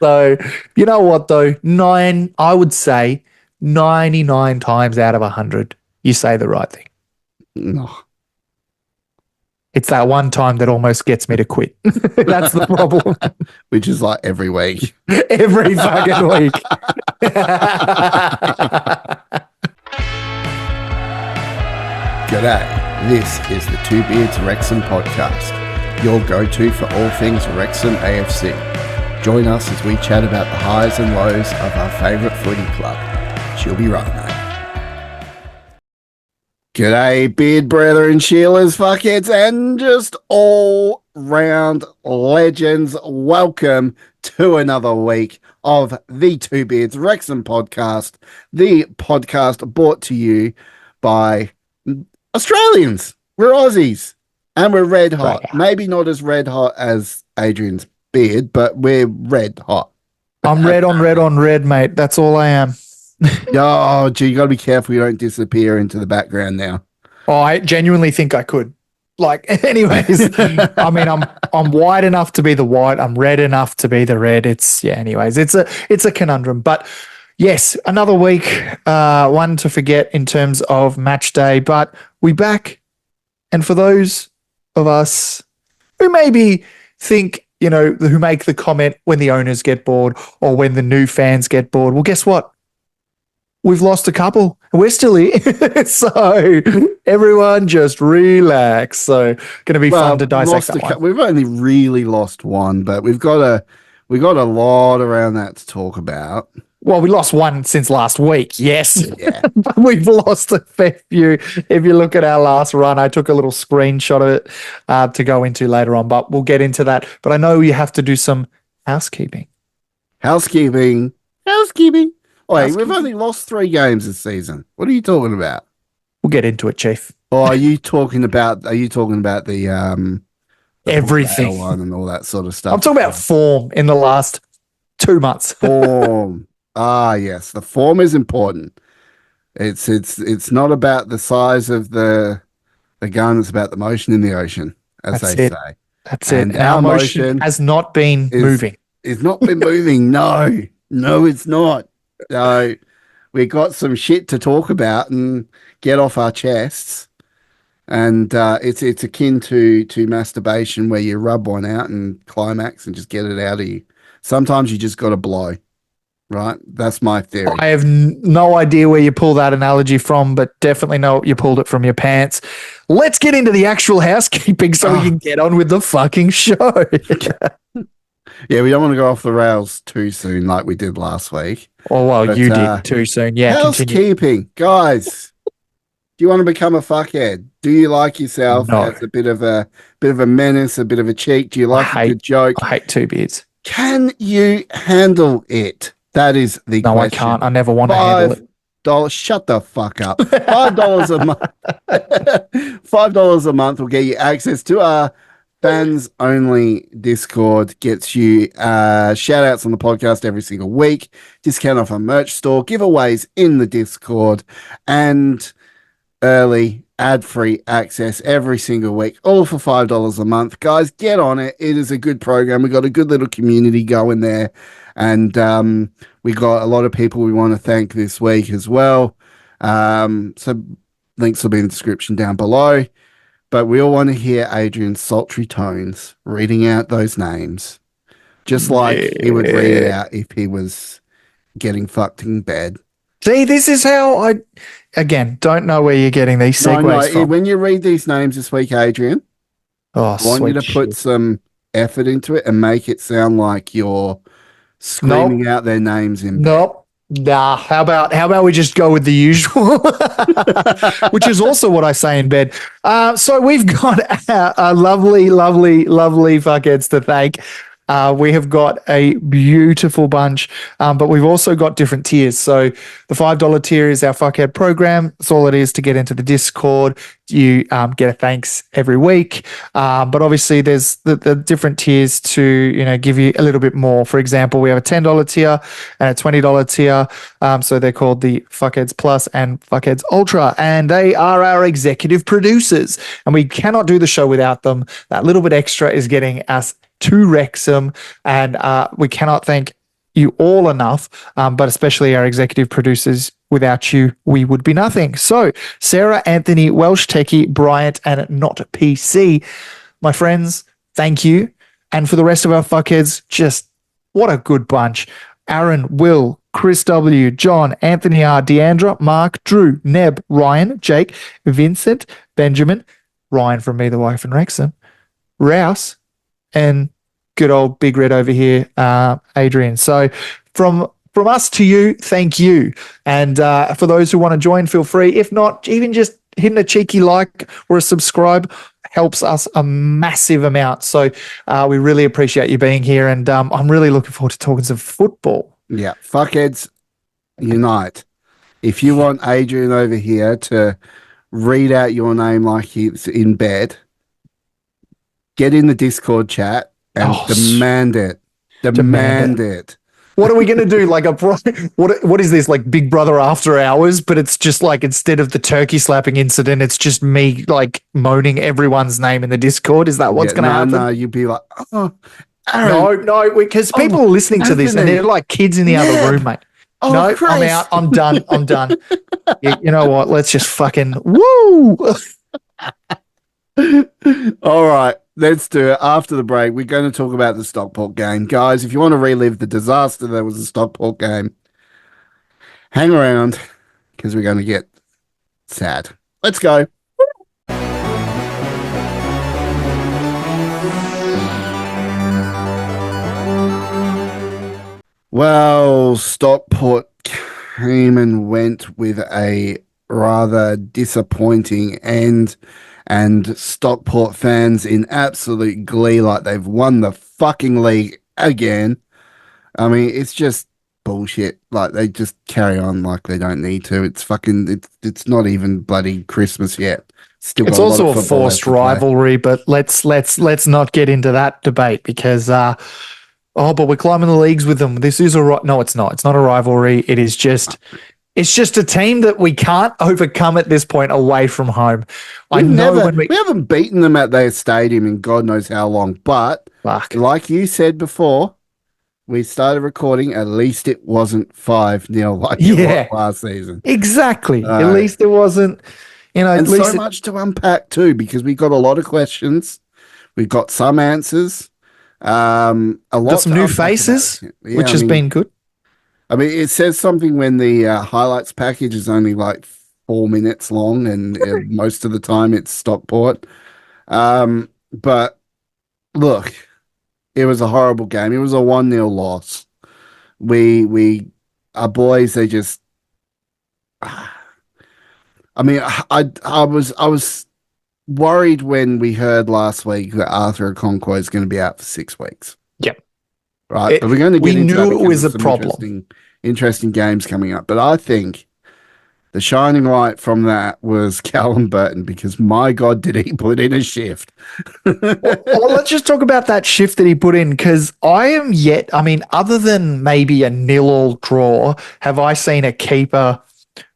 So, you know what, though? I would say 99 times out of 100, you say the right thing. No. It's that one time that almost gets me to quit. That's the problem. Which is like every week. Every fucking week. G'day, this is the Two Beards Wrexham Podcast, your go-to for all things Wrexham AFC. Join us as we chat about the highs and lows of our favourite footy club. She'll be right, mate. G'day, beard brethren, Sheilas, fuckheads, and just all-round legends. Welcome to another week of the Two Beards Wrexham Podcast, the podcast brought to you by Australians. We're Aussies, and we're red hot. Right. Maybe not as red hot as Adrian's beard, but we're red hot. I'm red on red, mate. That's all I am. Oh, gee, you got to be careful you don't disappear into the background now. Oh, I genuinely think I could. Like, anyways, I mean, I'm white enough to be the white. I'm red enough to be the red. Anyways, it's a conundrum. But yes, another week, one to forget in terms of match day. But we back, and for those of us who maybe think, who make the comment when the owners get bored or when the new fans get bored, well, guess what? We've lost a couple. We're still here. So everyone just relax. So going to be fun to dissect that one. We've only really lost one, but we've got a lot around that to talk about. Well, we lost one since last week. Yes. Yeah. But we've lost a fair few. If you look at our last run, I took a little screenshot of it to go into later on, but we'll get into that. But I know you have to do some housekeeping. Housekeeping. Wait, we've only lost 3 games this season. What are you talking about? We'll get into it, Chief. Or are you talking about the everything one and all that sort of stuff? I'm talking about form in the last 2 months. Form. Yes, the form is important. It's not about the size of the gun, it's about the motion in the ocean, as they say. That's it. And our motion has not been moving. It's not been moving. No, it's not. So we got some shit to talk about and get off our chests. And it's akin to masturbation, where you rub one out and climax and just get it out of you. Sometimes you just got to blow, right? That's my theory. I have no idea where you pull that analogy from, but definitely know you pulled it from your pants. Let's get into the actual housekeeping so we can get on with the fucking show. Yeah, we don't want to go off the rails too soon like we did last week. Oh, well, you did too soon. Yeah, housekeeping. Guys, do you want to become a fuckhead? Do you like yourself as a bit of a menace, a bit of a cheek? Do you like a good joke? I hate two beards. Can you handle it? That is the question. No, I can't. I never want to handle it. Shut the fuck up. $5 a month. $5 a month will get you access to our fans only Discord, gets you shout outs on the podcast every single week, discount off our merch store, giveaways in the Discord, and early ad-free access every single week, all for $5 a month. Guys, get on it. It is a good program. We got a good little community going there, and we got a lot of people we want to thank this week as well. So links will be in the description down below. But we all want to hear Adrian's sultry tones reading out those names, just like he would read it out if he was getting fucked in bed. See, this is how again, don't know where you're getting these segues from. When you read these names this week, Adrian, I want you to put some effort into it and make it sound like you're screaming out their names in bed. Nope. Nah, how about we just go with the usual, which is also what I say in bed. So we've got a lovely fuckheads to thank. We have got a beautiful bunch, but we've also got different tiers. So the $5 tier is our fuckhead program. That's all it is to get into the Discord. You get a thanks every week. But obviously there's the different tiers to, give you a little bit more. For example, we have a $10 tier and a $20 tier. So they're called the Fuckheads Plus and Fuckheads Ultra, and they are our executive producers, and we cannot do the show without them. That little bit extra is getting us to Wrexham, and we cannot thank you all enough, but especially our executive producers. Without you, we would be nothing. So, Sarah, Anthony, Welsh Techie, Bryant, and Not PC, my friends, thank you. And for the rest of our fuckheads, just what a good bunch. Aaron, Will, Chris W, John, Anthony R, Deandra, Mark, Drew, Neb, Ryan, Jake, Vincent, Benjamin, Ryan from Me, the Wife, and Wrexham, Rouse, and good old Big Red over here, Adrian. So from us to you, thank you. And for those who want to join, feel free. If not, even just hitting a cheeky like or a subscribe helps us a massive amount. So we really appreciate you being here. And I'm really looking forward to talking some football. Yeah. Fuckheads, unite. If you want Adrian over here to read out your name like he's in bed, get in the Discord chat and demand it. Demand it. What are we going to do? Like what is this, like Big Brother After Hours? But it's just like, instead of the turkey slapping incident, it's just me like moaning everyone's name in the Discord. Is that what's going to happen? No, you'd be like, oh, Aaron. No, because people are listening to this and they're like kids in the other room, mate. Oh, no, Christ. I'm out. I'm done. I'm done. You know what? Let's just fucking woo. All right. Let's do it. After the break, we're going to talk about the Stockport game. Guys, if you want to relive the disaster that was the Stockport game, hang around because we're going to get sad. Let's go. Well, Stockport came and went with a rather disappointing end. And Stockport fans in absolute glee, like they've won the fucking league again. I mean, it's just bullshit. Like they just carry on like they don't need to. It's fucking. It's not even bloody Christmas yet. Still, it's also a forced rivalry, but let's not get into that debate because but we're climbing the leagues with them. This is no, it's not. It's not a rivalry. It is just. It's just a team that we can't overcome at this point away from home. We haven't beaten them at their stadium in God knows how long, but like you said before, we started recording, at least it wasn't 5-0 like it was last season. Exactly. At least it wasn't, and at least so much to unpack too, because we got a lot of questions. We've got some answers. Got some new faces, which has been good. I mean, it says something when the highlights package is only like 4 minutes long, and most of the time it's Stockport. But look, it was a horrible game. It was a 1-0 loss. Our boys, they just. I mean, I was worried when we heard last week that Arthur Okonkwo is going to be out for 6 weeks. Yep. Right, but we're going to get into that. We knew it was a problem. Interesting games coming up, but I think the shining light from that was Callum Burton, because my God, did he put in a shift? well, let's just talk about that shift that he put in, because other than maybe a 0-0 draw, have I seen a keeper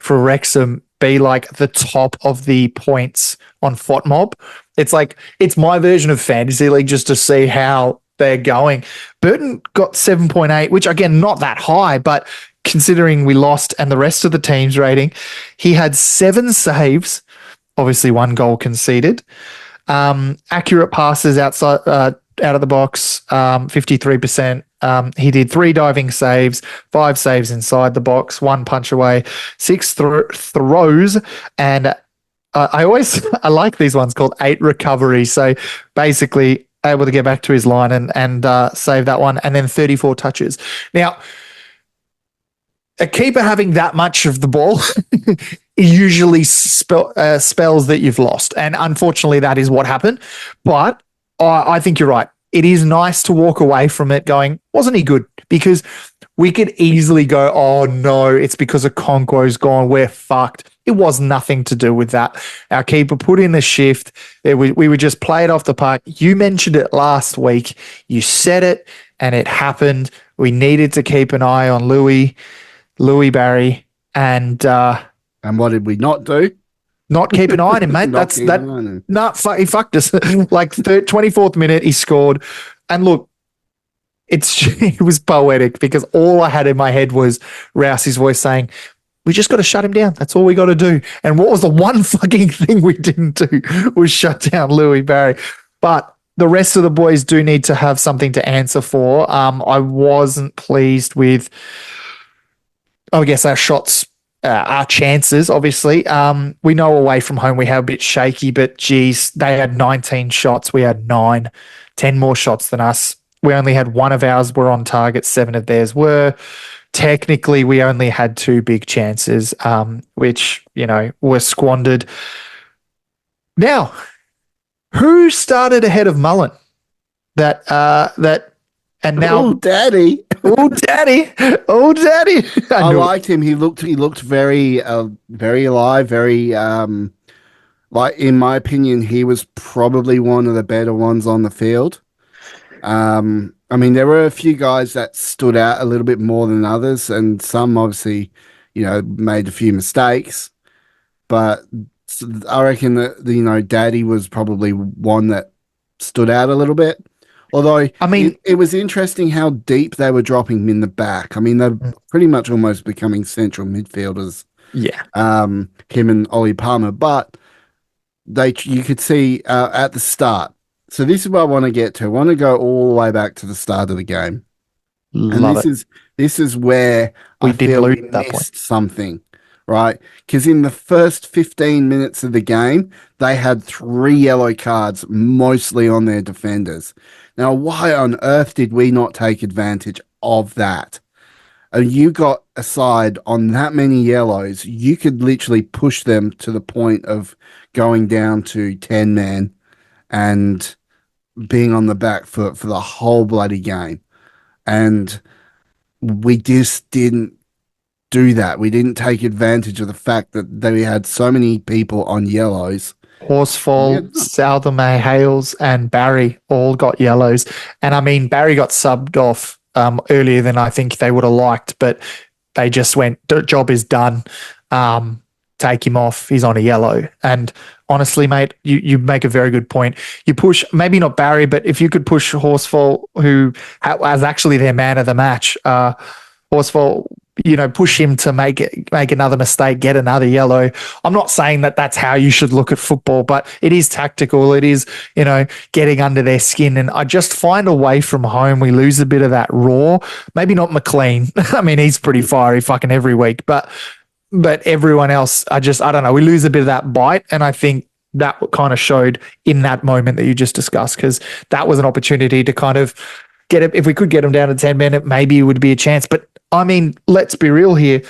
for Wrexham be like the top of the points on FOTMob? It's like, it's my version of Fantasy League just to see how they're going. Burton got 7.8, which again, not that high, but considering we lost and the rest of the team's rating, he had 7 saves, obviously 1 goal conceded, accurate passes outside, out of the box, 53%. He did 3 diving saves, 5 saves inside the box, 1 punch away, 6 throws, and I like these ones called 8 recoveries. So basically, able to get back to his line and save that one, and then 34 touches. Now, a keeper having that much of the ball usually spells that you've lost, and unfortunately, that is what happened. But I think you're right. It is nice to walk away from it going, wasn't he good? Because we could easily go, oh no, it's because Okonkwo's gone, we're fucked. It was nothing to do with that. Our keeper put in the shift. We would just play it off the park. You mentioned it last week. You said it, and it happened. We needed to keep an eye on Louis Barry, and what did we not do? Not keep an eye on him, mate. He fucked us. Like 24th minute, he scored. And look, it was poetic because all I had in my head was Rousey's voice saying, we just got to shut him down. That's all we got to do. And what was the one fucking thing we didn't do was shut down Louis Barry. But the rest of the boys do need to have something to answer for. I wasn't pleased with, I guess, our shots, our chances, obviously. We know away from home we have a bit shaky, but geez, they had 19 shots. We had 9, 10 more shots than us. We only had one of ours were on target, 7 of theirs were. Technically, we only had 2 big chances, which, were squandered. Now, who started ahead of Mullen? And now, oh, daddy. Oh, daddy. I liked him. He looked very, very alive. Very, like in my opinion, he was probably one of the better ones on the field. I mean, there were a few guys that stood out a little bit more than others, and some obviously, made a few mistakes. But I reckon that Daddy was probably one that stood out a little bit. Although, I mean, it was interesting how deep they were dropping him in the back. I mean, they're pretty much almost becoming central midfielders. Yeah. Him and Ollie Palmer, but you could see at the start. So this is what I want to get to. I want to go all the way back to the start of the game. This is where I feel we missed something, right? Because in the first 15 minutes of the game, they had 3 yellow cards, mostly on their defenders. Now, why on earth did we not take advantage of that? You got a side on that many yellows, you could literally push them to the point of going down to 10 men and being on the back foot for the whole bloody game. And we just didn't do that. We didn't take advantage of the fact that they had so many people on yellows. Horsfall, Southermay, Hales, and Barry all got yellows. And I mean, Barry got subbed off earlier than I think they would have liked, but they just went, the job is done. Take him off. He's on a yellow. And honestly, mate, you make a very good point. You push, maybe not Barry, but if you could push Horsfall, who was actually their man of the match, Horsfall, push him to make another mistake, get another yellow. I'm not saying that that's how you should look at football, but it is tactical. It is, getting under their skin. And I just find away from home, we lose a bit of that raw. Maybe not McLean. I mean, he's pretty fiery fucking every week, but everyone else, I don't know. We lose a bit of that bite. And I think that kind of showed in that moment that you just discussed, because that was an opportunity to kind of get it. If we could get them down to 10 men, maybe it would be a chance. But I mean, let's be real here.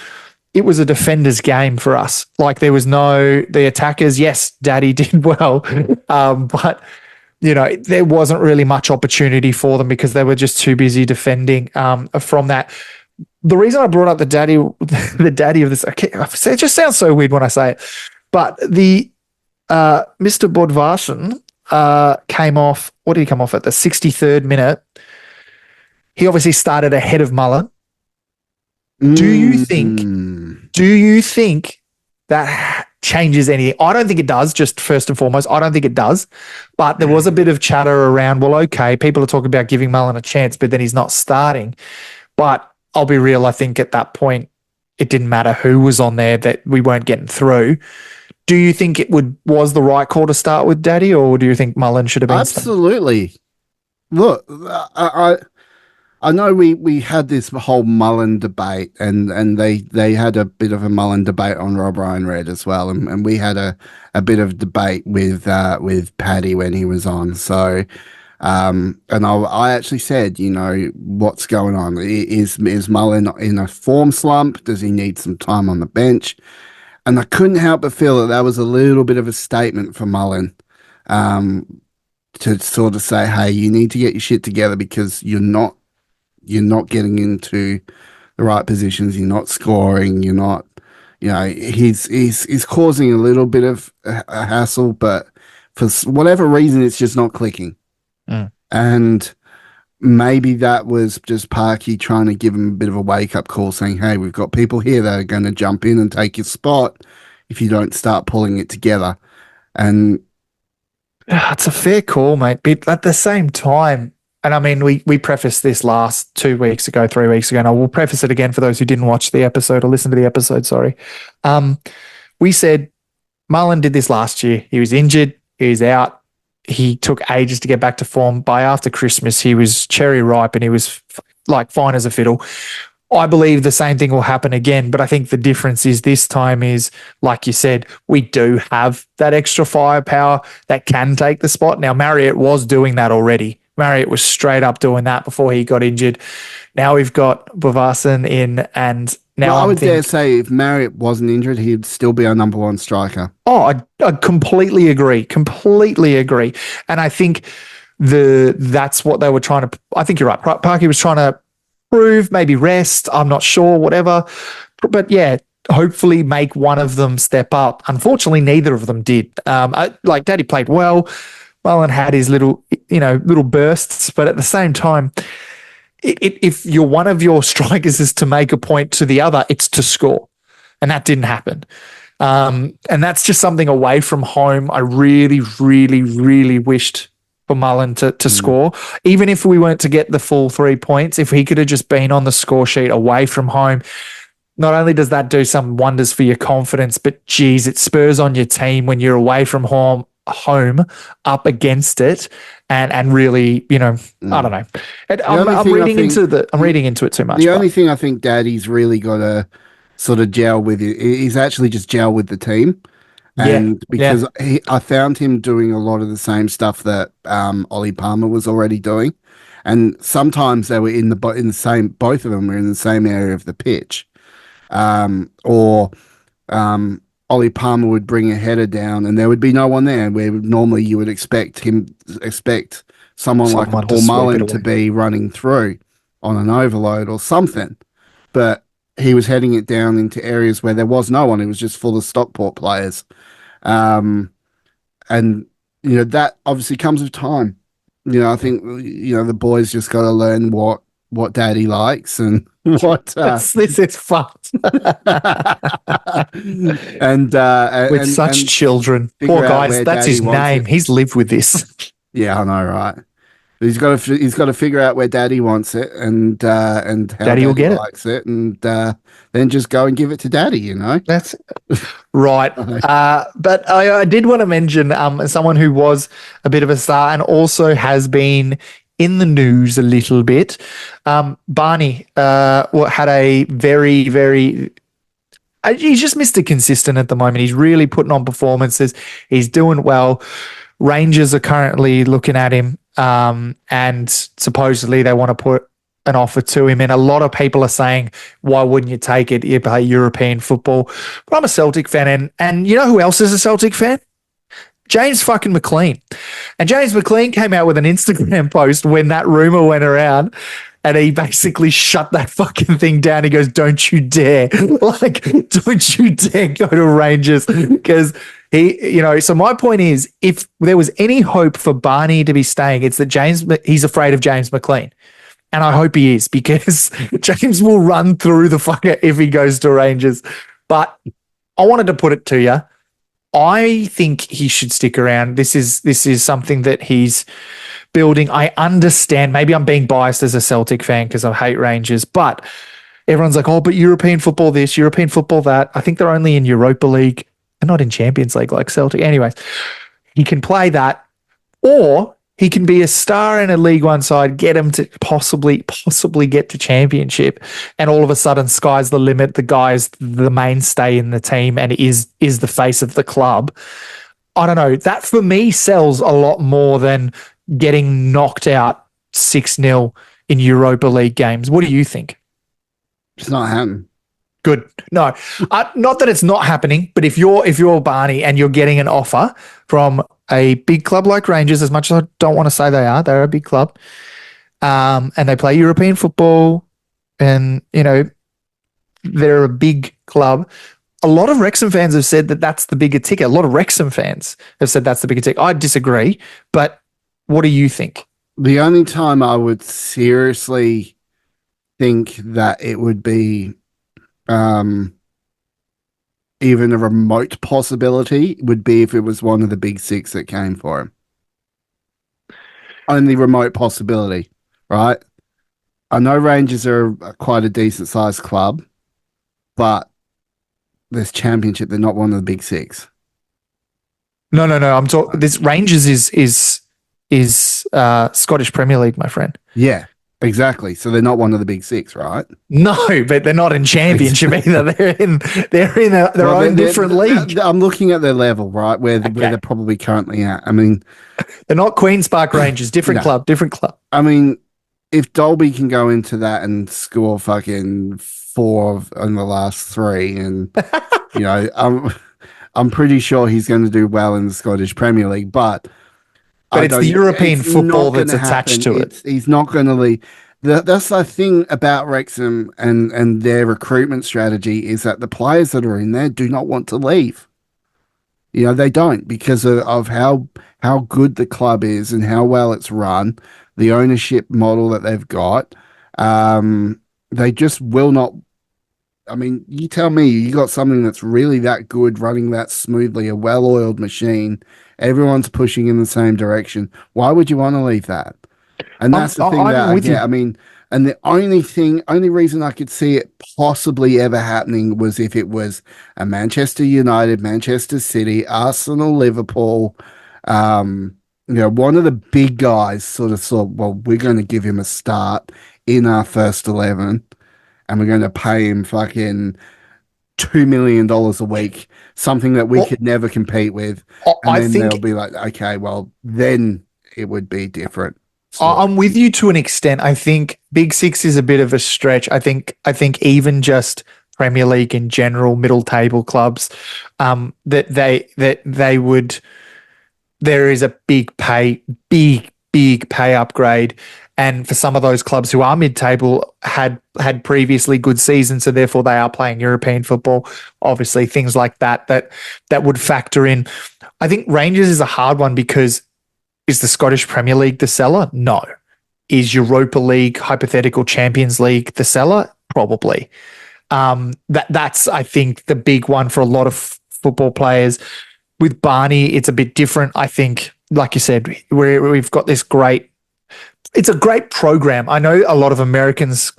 It was a defender's game for us. Like the attackers, yes, Daddy did well. But there wasn't really much opportunity for them because they were just too busy defending from that. The reason I brought up the daddy of this, it just sounds so weird when I say it, but the Mr. Bodvarsson came off. What did he come off at the 63rd minute? He obviously started ahead of Mullen. Do you think that changes anything? I don't think it does. Just first and foremost, I don't think it does. But there was a bit of chatter around. Well, okay, people are talking about giving Mullen a chance, but then he's not starting. But I'll be real. I think at that point, it didn't matter who was on there, that we weren't getting through. Do you think was the right call to start with Daddy, or do you think Mullen should have been? Absolutely. Look, I know we had this whole Mullen debate, and they had a bit of a Mullen debate on Rob Ryan Red as well, and we had a bit of debate with Paddy when he was on. So. And I actually said, what's going on? Is Mullen in a form slump? Does he need some time on the bench? And I couldn't help but feel that was a little bit of a statement for Mullen, to sort of say, hey, you need to get your shit together because you're not getting into the right positions. You're not scoring. You're not, he's causing a little bit of a hassle, but for whatever reason, it's just not clicking. And maybe that was just Parky trying to give him a bit of a wake-up call, saying, hey, we've got people here that are going to jump in and take your spot if you don't start pulling it together. And it's a fair call, mate. But at the same time, and I mean, we prefaced this last 2 weeks ago, 3 weeks ago, and I will preface it again for those who didn't watch the episode or listen to the episode. Sorry. We said Mullen did this last year. He was injured. He was out. He took ages to get back to form. By after Christmas, he was cherry ripe and he was like fine as a fiddle. I believe the same thing will happen again, but I think the difference is this time is, like you said, we do have that extra firepower that can take the spot. Now, Marriott was doing that already. Marriott was straight up doing that before he got injured. Now we've got Bavarsson in, and now I would dare say if Marriott wasn't injured, he'd still be our number one striker. Oh, I completely agree. Completely agree. And I think that's what they were trying to. I think you're right. Parky was trying to prove, maybe rest. I'm not sure, whatever. But yeah, hopefully make one of them step up. Unfortunately, neither of them did. Like Daddy played well. Mullen had his little bursts, but at the same time, if you're one of your strikers is to make a point to the other, it's to score, and that didn't happen. And that's just something away from home. I really, really, really wished for Mullen to score. Even if we weren't to get the full 3 points, if he could have just been on the score sheet away from home, not only does that do some wonders for your confidence, but geez, it spurs on your team when you're away from home up against it and really, I don't know. I'm reading into it too much. The only thing I think Daddy's really got to sort of gel with is actually just gel with the team. And because I found him doing a lot of the same stuff that Ollie Palmer was already doing. And sometimes they were in the same, both of them were in the same area of the pitch. Ollie Palmer would bring a header down and there would be no one there, where normally you would expect someone like Paul Mullen to be running through on an overload or something. But he was heading it down into areas where there was no one. It was just full of Stockport players. And, that obviously comes with time. I think, the boys just got to learn what Daddy likes and what this is fucked. and with such children. Poor guys, that's his name. He's lived with this. Yeah, I know, right? He's got to figure out where Daddy wants it and how Daddy will get likes it, and then just go and give it to Daddy. That's right. But I did want to mention someone who was a bit of a star and also has been in the news a little bit. Barney had a very, very. He's just Mr. Consistent at the moment. He's really putting on performances. He's doing well. Rangers are currently looking at him, and supposedly they want to put an offer to him. And a lot of people are saying, why wouldn't you take it? You play European football. But I'm a Celtic fan, and you know who else is a Celtic fan? James fucking McLean. And James McLean came out with an Instagram post when that rumor went around, and he basically shut that fucking thing down. He goes, don't you dare. Don't you dare go to Rangers. Because so my point is, if there was any hope for Barney to be staying, it's that he's afraid of James McLean. And I hope he is, because James will run through the fucker if he goes to Rangers. But I wanted to put it to you. I think he should stick around. This is something that he's building. I understand. Maybe I'm being biased as a Celtic fan because I hate Rangers, but everyone's like, oh, but European football this, European football that. I think they're only in Europa League and not in Champions League like Celtic. Anyways, he can play that, or he can be a star in a League One side, get him to possibly get to Championship, and all of a sudden, sky's the limit. The guy's the mainstay in the team and is the face of the club. I don't know. That for me sells a lot more than getting knocked out 6-0 in Europa League games. What do you think? It's not happening. Good. No, not that it's not happening, but if you're Barney and you're getting an offer from a big club like Rangers, as much as I don't want to say they're a big club, and they play European football, and they're a big club. A lot of Wrexham fans have said that that's the bigger ticket. A lot of Wrexham fans have said that's the bigger ticket. I disagree, but what do you think? The only time I would seriously think that it would be even a remote possibility would be if it was one of the big six that came for him. only remote possibility, right? I know Rangers are quite a decent sized club, but this championship, they're not one of the big six. No. I'm talking. This Rangers is Scottish Premier League, my friend. Yeah, exactly. So they're not one of the big six, right? No, but they're not in Championship either. They're in their own different league. I'm looking at their level, right, where they're probably currently at. I mean, they're not Queen's Park Rangers. Different club. I mean, if Dolby can go into that and score fucking 4 in the last 3, and you know, I'm pretty sure he's going to do well in the Scottish Premier League, but it's the European football that's attached to it. He's not going to leave. That's the thing about Wrexham and their recruitment strategy is that the players that are in there do not want to leave. You know, they don't, because of how good the club is and how well it's run, the ownership model that they've got. They just will not. I mean, you tell me, you got something that's really that good, running that smoothly, a well-oiled machine. Everyone's pushing in the same direction. Why would you want to leave that? And that's the thing that I get. I mean, and the only reason I could see it possibly ever happening was if it was a Manchester United, Manchester City, Arsenal, Liverpool, you know, one of the big guys sort of thought, well, we're going to give him a start in our first 11 and we're going to pay him fucking $2 million a week, something that we could never compete with. And then they'll be like, okay, well, then it would be different. I'm with you to an extent. I think Big Six is a bit of a stretch. I think even just Premier League in general, middle table clubs, that they would. There is a big pay upgrade, and for some of those clubs who are mid-table had previously good seasons, so therefore they are playing European football. Obviously, things like that would factor in. I think Rangers is a hard one because is the Scottish Premier League the seller? No. Is Europa League, hypothetical Champions League the seller? Probably. That's I think the big one for a lot of football players. With Barney, it's a bit different. I think, like you said, we've got this it's a great program. I know a lot of Americans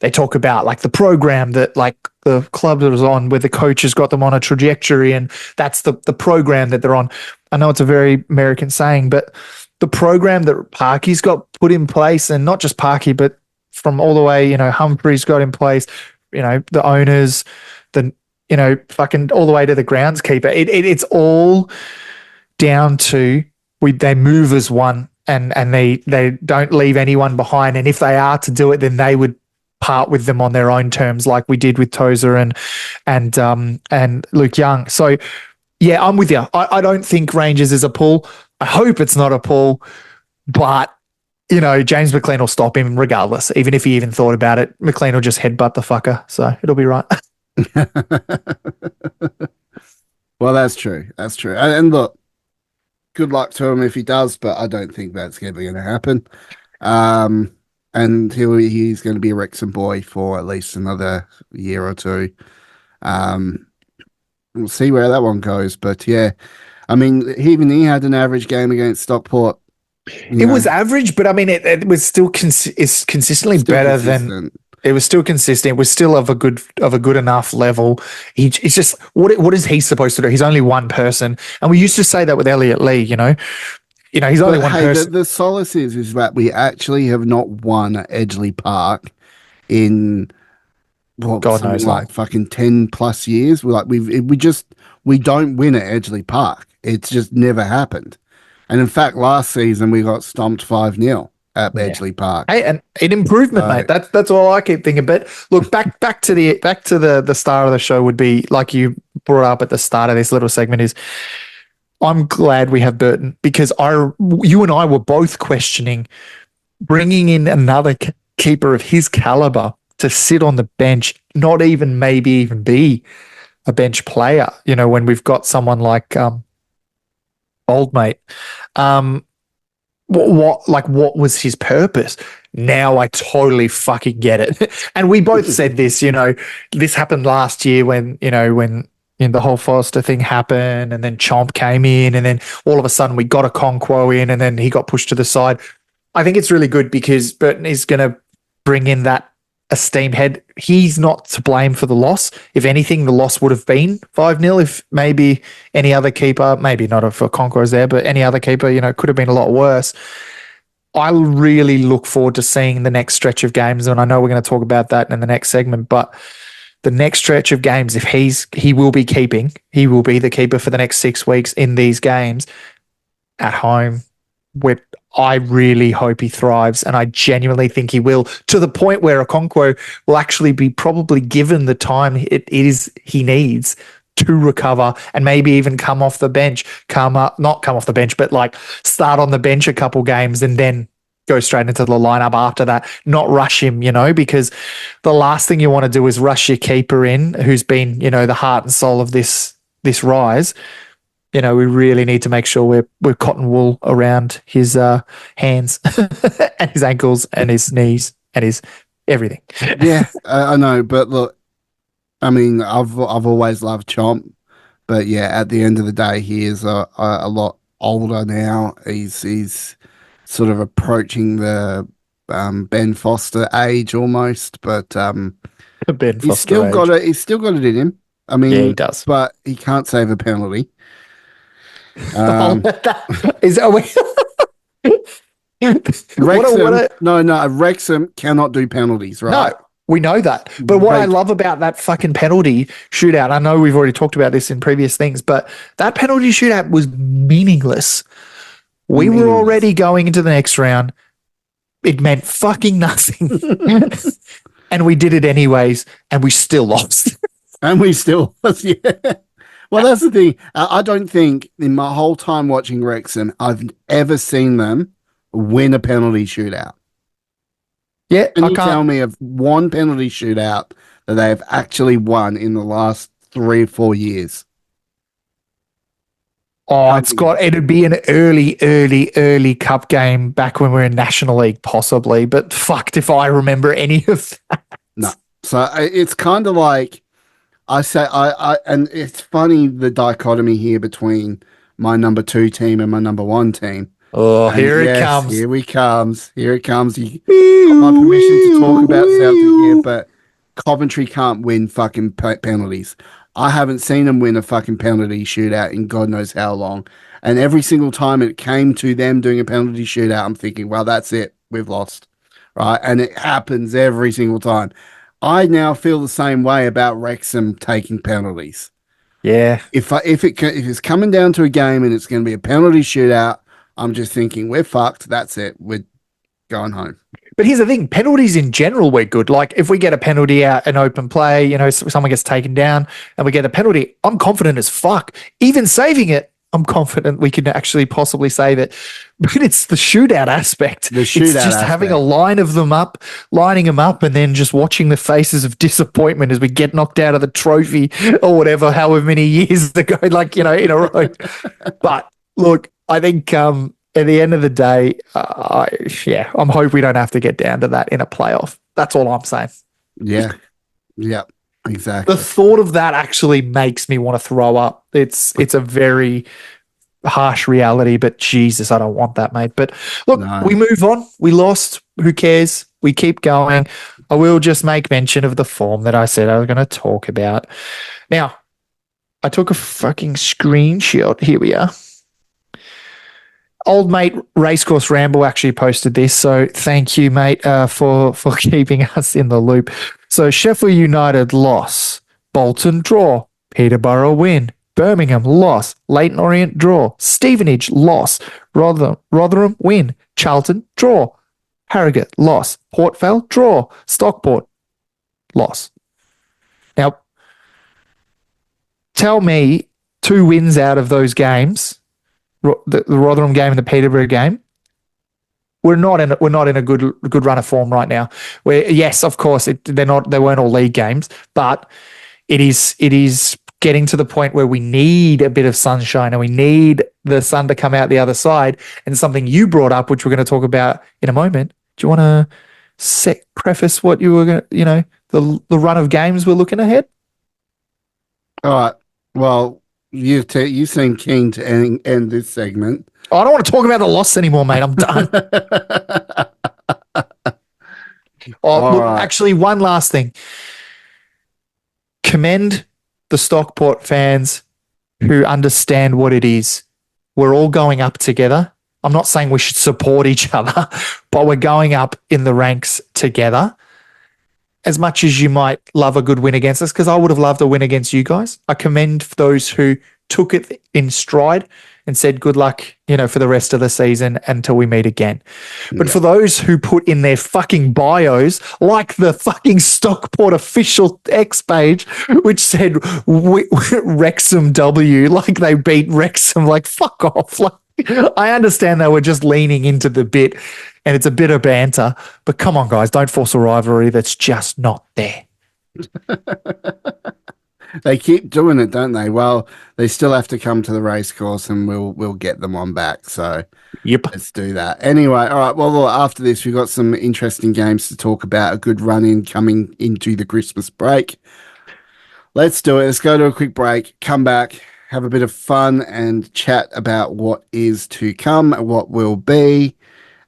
they talk about like the program that like the club that was on where the coach has got them on a trajectory, and that's the program that they're on. I know it's a very American saying, but the program that Parky's got put in place, and not just Parky, but from all the way, Humphrey's got in place, the owners, fucking all the way to the groundskeeper. It's all down to they move as one, and they don't leave anyone behind. And if they are to do it, then they would part with them on their own terms, like we did with Tozer and Luke Young. So yeah, I'm with you. I don't think Rangers is a pull. I hope it's not a pull, but James McLean will stop him regardless. Even if he even thought about it, McLean will just headbutt the fucker. So it'll be right. Well, that's true. That's true. And look, good luck to him if he does, but I don't think that's ever going to happen. And he's going to be a Wrexham boy for at least another year or two. We'll see where that one goes. But yeah, I mean, even he had an average game against Stockport. It was average, but I mean, it was still consistently better than. It was still consistent. It was still of a good enough level. It's just what is he supposed to do? He's only one person, and we used to say that with Elliot Lee. He's only one person. The solace is that we actually have not won at Edgeley Park in God knows, like fucking 10 plus years. We don't win at Edgeley Park. It's just never happened. And in fact, last season we got stomped 5-0. At Edgeley Park. Hey, and an improvement, mate. That's all I keep thinking. But look, back to the start of the show would be like you brought up at the start of this little segment is I'm glad we have Burton because you and I were both questioning bringing in another keeper of his caliber to sit on the bench, not even maybe even be a bench player. When we've got someone like Old Mate. What was his purpose? Now I totally fucking get it. And we both said this, this happened last year when the whole Foster thing happened, and then Chomp came in, and then all of a sudden we got a Conquo in, and then he got pushed to the side. I think it's really good because Burton is going to bring in that esteemed head. He's not to blame for the loss. If anything, the loss would have been 5-0 if maybe any other keeper, maybe not if Conquo's there, but any other keeper, could have been a lot worse. I really look forward to seeing the next stretch of games, and I know we're going to talk about that in the next segment, but the next stretch of games, if he will be the keeper for the next 6 weeks in these games at home, where I really hope he thrives, and I genuinely think he will, to the point where Okonkwo will actually be probably given the time he needs to recover and maybe even come off the bench, not come off the bench, but like start on the bench a couple games and then go straight into the lineup after that, not rush him, because the last thing you want to do is rush your keeper in, who's been, the heart and soul of this rise. We really need to make sure we're cotton wool around his hands and his ankles and his knees and his everything. Yeah, I know, but look, I mean, I've always loved Chomp, but yeah, at the end of the day, he is a lot older now. He's sort of approaching the Ben Foster age almost, but Ben he's still Foster got age. he's still got it in him. I mean, Yeah, he does, but he can't save a penalty. Is Wrexham, no, Wrexham cannot do penalties, right? No, we know that. But what I love about that fucking penalty shootout, I know we've already talked about this in previous things, but that penalty shootout was meaningless. We were already going into the next round. It meant fucking nothing. And we did it anyways, and we still lost. And we still lost, yeah. Well, that's the thing. I don't think in my whole time watching Wrexham, I've ever seen them win a penalty shootout. Yeah, Can you tell me of one penalty shootout that they have actually won in the last 3 or 4 years? Oh, it'd be an early cup game back when we were in National League, possibly. But fucked if I remember any of that. No. So it's kind of like I say, and it's funny the dichotomy here between my number 2 team and my number 1 team. Oh, here it comes. Here it comes. You got my permission to talk about Celtic here, but Coventry can't win fucking penalties. I haven't seen them win a fucking penalty shootout in God knows how long. And every single time it came to them doing a penalty shootout, I'm thinking, well, that's it. We've lost. Right? And it happens every single time. I now feel the same way about Wrexham taking penalties. Yeah. If it's coming down to a game and it's going to be a penalty shootout, I'm just thinking we're fucked. That's it. We're going home. But here's the thing: penalties in general, we're good. Like if we get a penalty out in open play, someone gets taken down and we get a penalty, I'm confident as fuck. Even saving it, I'm confident we can actually possibly save it. But it's the shootout aspect. It's just having a line of them up, lining them up, and then just watching the faces of disappointment as we get knocked out of the trophy or whatever, however many years ago, in a row. But look, I think at the end of the day, I'm hoping we don't have to get down to that in a playoff. That's all I'm saying. Yeah. Yeah, exactly. The thought of that actually makes me want to throw up. It's a very harsh reality, but Jesus, I don't want that, mate. But look, We move on. We lost. Who cares? We keep going. I will just make mention of the form that I said I was going to talk about. Now, I took a fucking screenshot. Here we are. Old mate Racecourse Ramble actually posted this, so thank you, mate, for keeping us in the loop. So Sheffield United loss, Bolton draw, Peterborough win, Birmingham loss, Leyton Orient draw, Stevenage loss, Rotherham win, Charlton draw, Harrogate loss, Port Vale draw, Stockport loss. Now, tell me 2 wins out of those games. The Rotherham game and the Peterborough game, we're not in a good run of form right now. Where yes, of course, they weren't all league games, but it is getting to the point where we need a bit of sunshine and we need the sun to come out the other side. And something you brought up, which we're going to talk about in a moment. Do you want to preface what you were going to, the run of games we're looking ahead? All right. Well, you seem keen to end this segment. I don't want to talk about the loss anymore, mate. I'm done. Oh, All look, right. actually, one last thing. Commend the Stockport fans who understand what it is. We're all going up together. I'm not saying we should support each other, but we're going up in the ranks together. As much as you might love a good win against us, because I would have loved a win against you guys. I commend those who took it in stride and said good luck, for the rest of the season until we meet again. But Yeah. for those who put in their fucking bios, like the fucking Stockport official X page, which said Wrexham W, like they beat Wrexham, like fuck off. Like, I understand they were just leaning into the bit and it's a bit of banter, but come on, guys, don't force a rivalry that's just not there. They keep doing it, don't they? Well, they still have to come to the race course and we'll get them on back. So Yep. let's do that. Anyway, all right. Well, look, after this, we've got some interesting games to talk about. A good run in coming into the Christmas break. Let's do it. Let's go to a quick break, come back, have a bit of fun and chat about what is to come, what will be,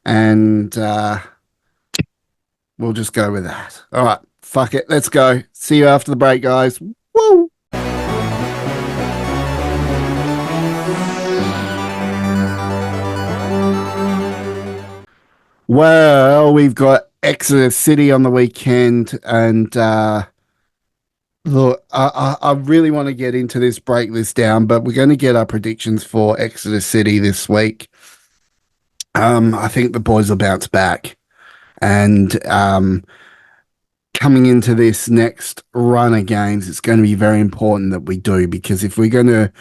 and we'll just go with that. All right. Fuck it. Let's go. See you after the break, guys. Woo! Well, we've got Exeter City on the weekend, and look, I really want to get into this, break this down, but we're going to get our predictions for Exeter City this week. I think the boys will bounce back, and coming into this next run of games, it's going to be very important that we do, because if we're going to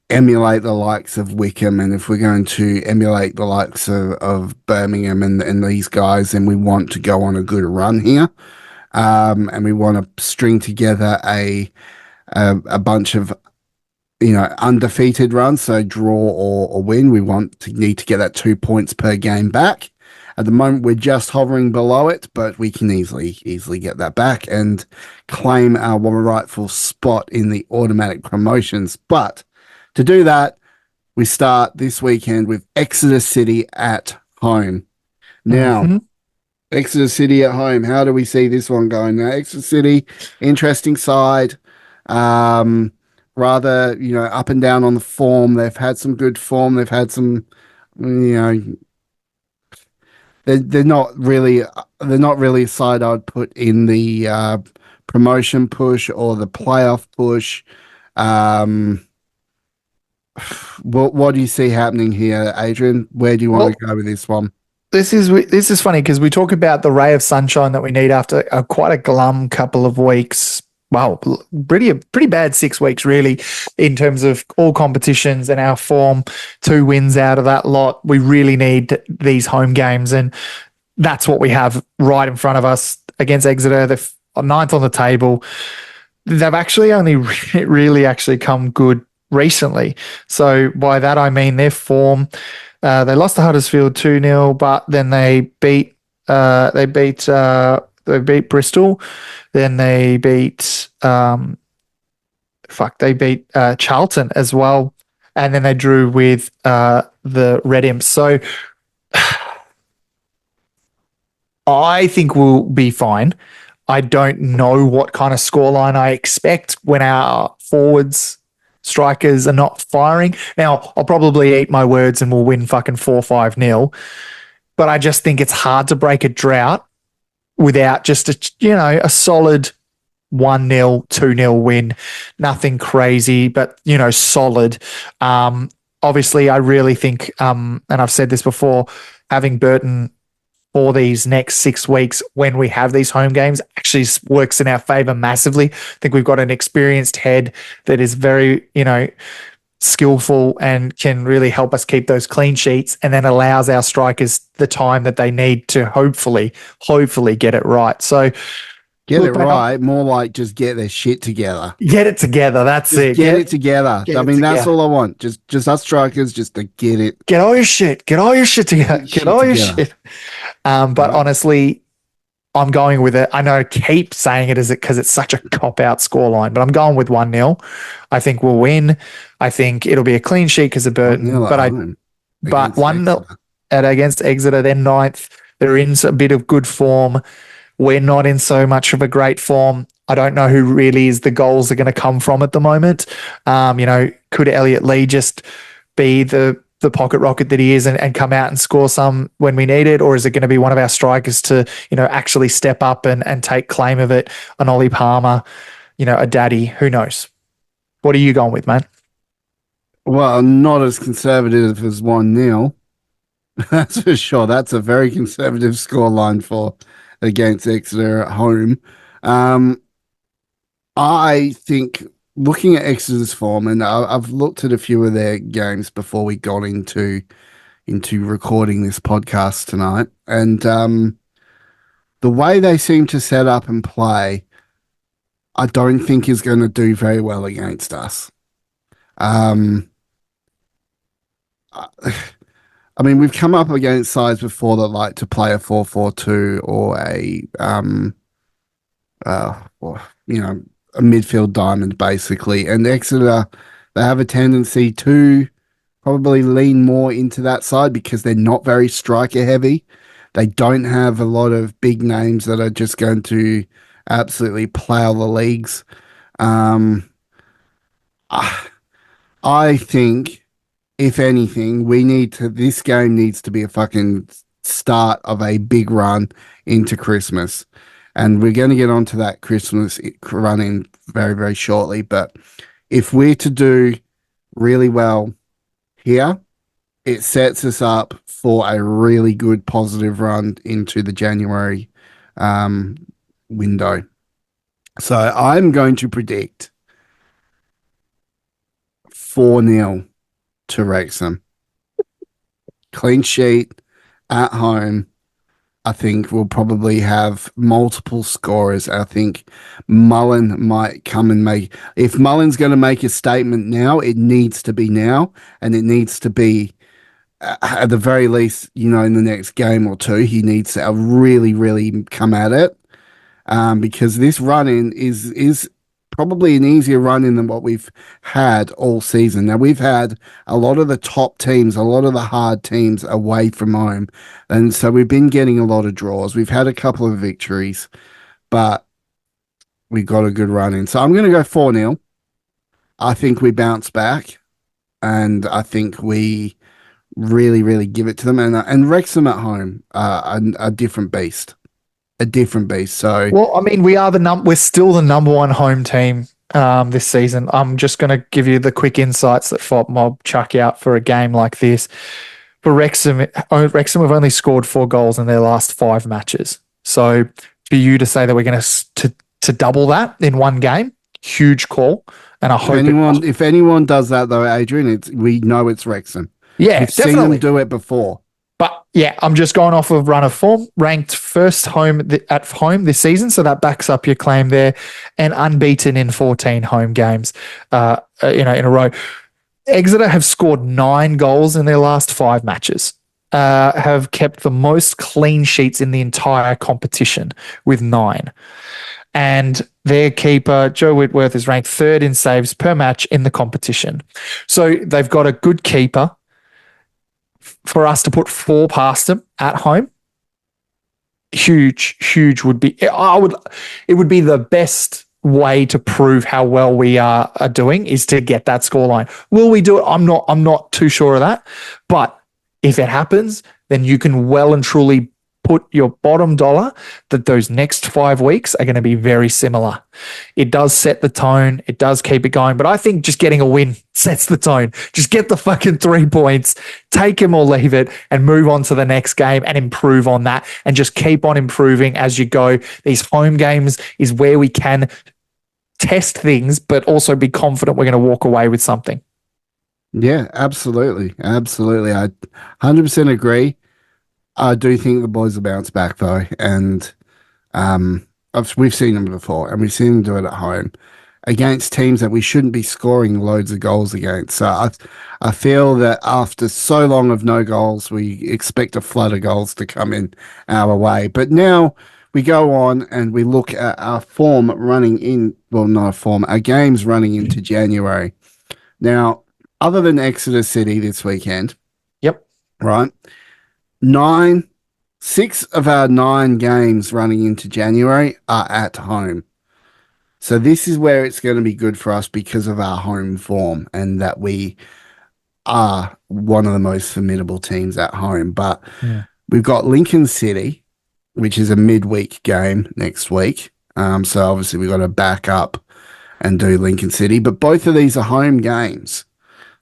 emulate the likes of Wickham and if we're going to emulate the likes of Birmingham and these guys, then we want to go on a good run here. And we want to string together a bunch of undefeated runs, so draw or win. We need to get that 2 points per game back. At the moment, we're just hovering below it, but we can easily get that back and claim our rightful spot in the automatic promotions. But to do that, we start this weekend with Exeter City at home. Now, Exeter City at home, how do we see this one going? Now, Exeter City, interesting side. Rather, up and down on the form. They've had some good form. They've had some, they're not really a side I'd put in the promotion push or the playoff push. What do you see happening here, Adrian? Where do you want to go with this one? This is funny because we talk about the ray of sunshine that we need after quite a glum couple of weeks. Wow, pretty bad 6 weeks really in terms of all competitions and our form. 2 wins out of that lot. We really need these home games, and that's what we have right in front of us against Exeter. They're 9th on the table. They've actually only really actually come good recently. So by that I mean their form. They lost to Huddersfield 2-0, but then they beat Bristol. Then they beat Charlton as well, and then they drew with the Red Imps. So I think we'll be fine. I don't know what kind of scoreline I expect when our forwards, strikers are not firing. Now, I'll probably eat my words and we'll win fucking 4-5-0. But I just think it's hard to break a drought without just a solid 1-0, 2-0 win. Nothing crazy, but solid. Obviously, I really think, and I've said this before, having Burton for these next 6 weeks when we have these home games actually works in our favor massively. I think we've got an experienced head that is very, skillful and can really help us keep those clean sheets, and then allows our strikers the time that they need to hopefully get it right. So get it right, more like just get their shit together. Get it together. That's it. Get it together. That's all I want. Just us strikers, just to get it. Get all your shit. Get all your shit together. Get all your shit. But honestly, I'm going with it. I know I keep saying it as it because it's such a cop-out scoreline, but I'm going with 1-0. I think we'll win. I think it'll be a clean sheet because of Burton. 1-0 at home But against 1-0 Exeter. against Exeter, they're ninth. They're in a bit of good form. We're not in so much of a great form. I don't know who really is the goals are going to come from at the moment. Could Elliot Lee just be the pocket rocket that he is and come out and score some when we need it? Or is it going to be one of our strikers to, actually step up and take claim of it? An Ollie Palmer, a Daddy, who knows? What are you going with, man? Well, not as conservative as 1-0. That's for sure. That's a very conservative scoreline for against Exeter at home. I think looking at Exeter's form, and I've looked at a few of their games before we got into recording this podcast tonight, and the way they seem to set up and play, I don't think is going to do very well against us. I mean, we've come up against sides before that like to play a 4-4-2 or a midfield diamond, basically. And Exeter, they have a tendency to probably lean more into that side because they're not very striker heavy. They don't have a lot of big names that are just going to absolutely plow the leagues. I think, if anything, this game needs to be a fucking start of a big run into Christmas. And we're going to get onto that Christmas run in very, very shortly. But if we're to do really well here, it sets us up for a really good positive run into the January window. So I'm going to predict 4-0 to Wrexham. Clean sheet at home. I think we'll probably have multiple scorers. I think Mullen might come and if Mullen's going to make a statement now, it needs to be now, and it needs to be at the very least, in the next game or two, he needs to really, really come at it. Because this run-in is probably an easier run-in than what we've had all season. Now, we've had a lot of the top teams, a lot of the hard teams away from home, and so we've been getting a lot of draws. We've had a couple of victories, but we got a good run-in. So I'm going to go 4-0. I think we bounce back, and I think we really, really give it to them. And Wrexham at home, a different beast. A different beast. So, well, I mean, we're still the number one home team this season. I'm just going to give you the quick insights that Fop Mob chuck out for a game like this. For Wrexham have only scored 4 goals in their last 5 matches. So for you to say that we're going to double that in one game, huge call. And I hope if anyone does that though, Adrian, we know it's Wrexham. Yeah, we've definitely. seen them do it before. But yeah, I'm just going off of run of form, ranked first at home this season. So that backs up your claim there, and unbeaten in 14 home games, in a row. Exeter have scored 9 goals in their last 5 matches, have kept the most clean sheets in the entire competition with 9. And their keeper, Joe Whitworth, is ranked 3rd in saves per match in the competition. So they've got a good keeper. For us to put 4 past them at home, huge would be. It would be the best way to prove how well we are doing is to get that scoreline. Will we do it? I'm not too sure of that, but if it happens, then you can well and truly put your bottom dollar that those next 5 weeks are going to be very similar. It does set the tone. It does keep it going. But I think just getting a win sets the tone. Just get the fucking 3 points, take him or leave it, and move on to the next game and improve on that and just keep on improving as you go. These home games is where we can test things, but also be confident we're going to walk away with something. Yeah, absolutely. Absolutely. I 100% agree. I do think the boys will bounce back though, and we've seen them before, and we've seen them do it at home against teams that we shouldn't be scoring loads of goals against. So I feel that after so long of no goals, we expect a flood of goals to come in our way. But now we go on and we look at our form running in, well, not a form, our games running into January. Now, other than Exeter City this weekend, Yep. right? 6 of our 9 games running into January are at home. So this is where it's going to be good for us because of our home form and that we are one of the most formidable teams at home. But Yeah. we've got Lincoln City, which is a midweek game next week. So obviously we've got to back up and do Lincoln City. But both of these are home games.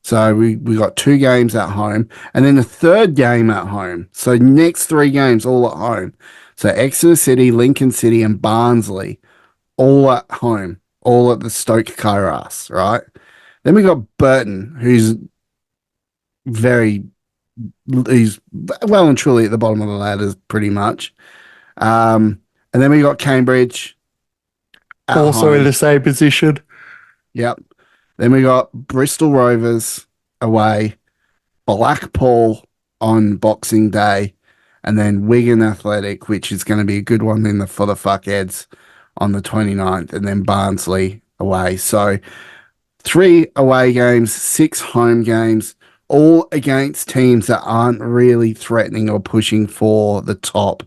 So we got 2 games at home and then a third game at home. So next 3 games all at home. So Exeter City, Lincoln City, and Barnsley all at home, all at the Stoke Kairos, right? Then we got Burton, who's well and truly at the bottom of the ladder, pretty much. And then we got Cambridge at Also home. in the same position. Yep. Then we got Bristol Rovers away, Blackpool on Boxing Day, and then Wigan Athletic, which is going to be a good one for the fuckheads on the 29th, and then Barnsley away. So 3 away games, 6 home games, all against teams that aren't really threatening or pushing for the top.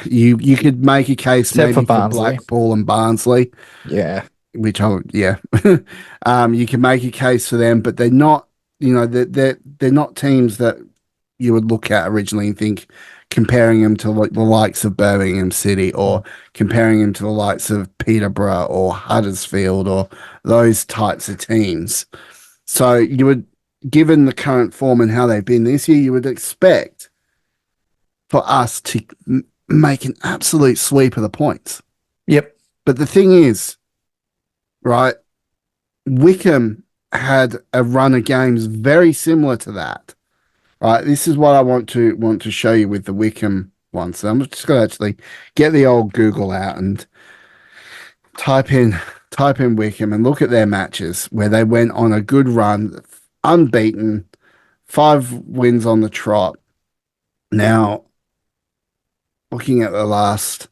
You could make a case Except maybe for for Barnsley. Blackpool and Barnsley, Yeah. you can make a case for them, but they're not, they're not teams that you would look at originally and think comparing them to like the likes of Birmingham City or comparing them to the likes of Peterborough or Huddersfield or those types of teams. So you would, given the current form and how they've been this year, you would expect for us to make an absolute sweep of the points. Yep. But the thing is, right, Wickham had a run of games very similar to that. Right, this is what I want to show you with the Wickham one. So I'm just going to actually get the old Google out and type in Wickham and look at their matches where they went on a good run, unbeaten, 5 wins on the trot. Now, looking at the last,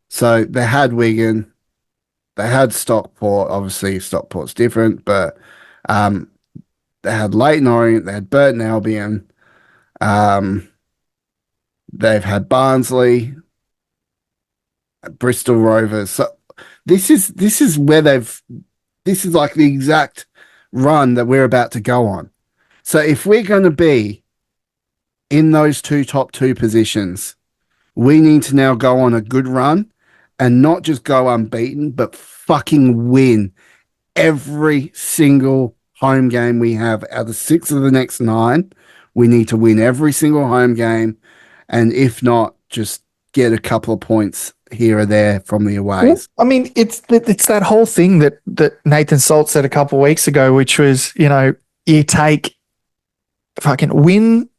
so they had Wigan, they had Stockport. Obviously, Stockport's different, but they had Leighton Orient, they had Burton Albion, they've had Barnsley, Bristol Rovers. So this is where this is like the exact run that we're about to go on. So if we're going to be in those top 2 positions, we need to now go on a good run and not just go unbeaten, but fucking win every single home game we have. Out of 6 of the next 9, we need to win every single home game, and if not, just get a couple of points here or there from the aways. Well, I mean, it's that whole thing that Nathan Salt said a couple of weeks ago, which was, you take fucking win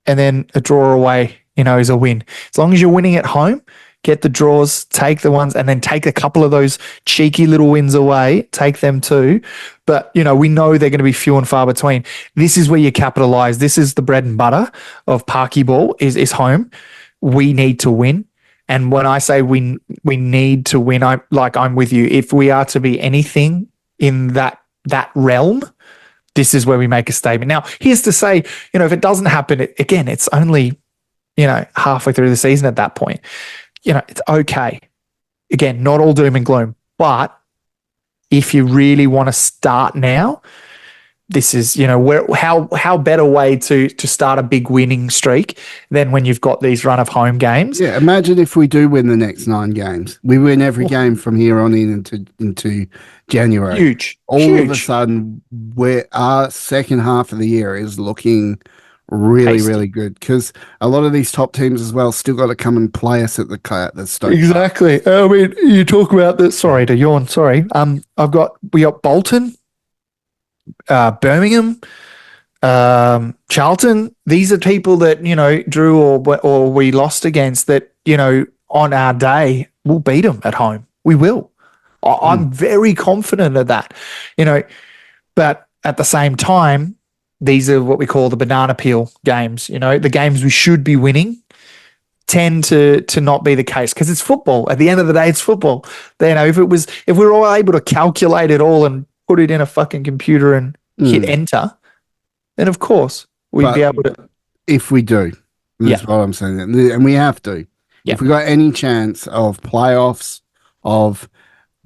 and then a draw away, is a win. As long as you're winning at home, get the draws, take the ones, and then take a couple of those cheeky little wins away, take them too. But, we know they're going to be few and far between. This is where you capitalize. This is the bread and butter of Parky Ball is home. We need to win. And when I say we need to win, I'm with you. If we are to be anything in that realm, this is where we make a statement. Now, here's to say, if it doesn't happen, again, it's only, halfway through the season at that point. It's okay. Again, not all doom and gloom. But if you really want to start now, this is, how better way to start a big winning streak than when you've got these run of home games. Yeah, imagine if we do win the next 9 games. We win every game from here on into January. Huge. All of a sudden, our second half of the year is looking really, Tasty. really good because a lot of these top teams as well still got to come and play us at the Stoke. Exactly. I mean, you talk about this. Sorry to yawn. Sorry. We got Bolton, Birmingham, Charlton. These are people that drew or we lost against. That on our day we'll beat them at home. We will. I'm very confident of that. But at the same time, these are what we call the banana peel games. The games we should be winning. tend to not be the case because it's football. At the end of the day, it's football. If we were all able to calculate it all and put it in a fucking computer and hit enter, then of course we'd be able to. If we do, that's what I'm saying, and we have to. If we got any chance of playoffs, of